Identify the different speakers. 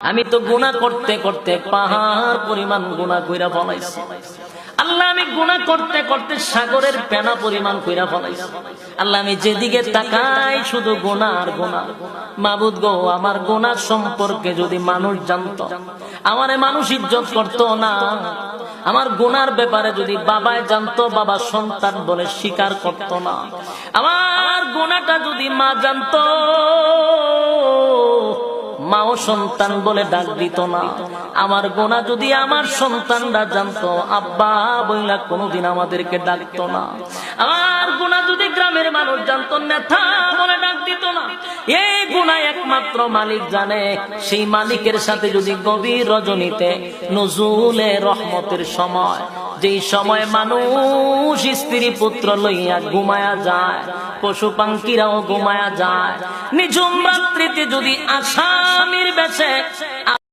Speaker 1: আমি তো গুনাহ করতে করতে পাহাড় পরিমাণ গুনাহ কইরা ফলাইছি। আল্লাহ আমি গুনাহ করতে করতে সাগরের পেনা পরিমাণ কইরা ফলাইছি। আল্লাহ আমি যেদিকে তাকাই শুধু গুনাহ আর গুনাহ। মাবুদ গো, আমার গুনাহ সম্পর্কে যদি মানুষ জানতো, আমারে মানুষ ইজ্জত করতো না। আমার গুনার ব্যাপারে যদি বাবাই জানতো, বাবা সন্তান বলে স্বীকার করতো না। আমার গুনাহটা যদি মা জানতো, মাও সন্তান বলে ডাক দিত না। আমার গুনাহ যদি আমার সন্তানরা জানতো, আব্বা বইলা কোনোদিন আমাদেরকে ডাকতো না। আমার গুনাহ যদি গ্রামের মানুষ জানতো, নেতা বলে ডাক দিত না। এই গুনাহ একমাত্র মালিক জানে। সেই মালিকের সাথে যদি গভীর রজনীতে নজুলে রহমতের সময়, যেই সময় মানুষ স্ত্রী পুত্র লইয়া ঘুমায়া যায়, পশু পাখিরাও ঘুমায়া যায়, নিঝুম রাত্রিতে যদি আসামির বেশে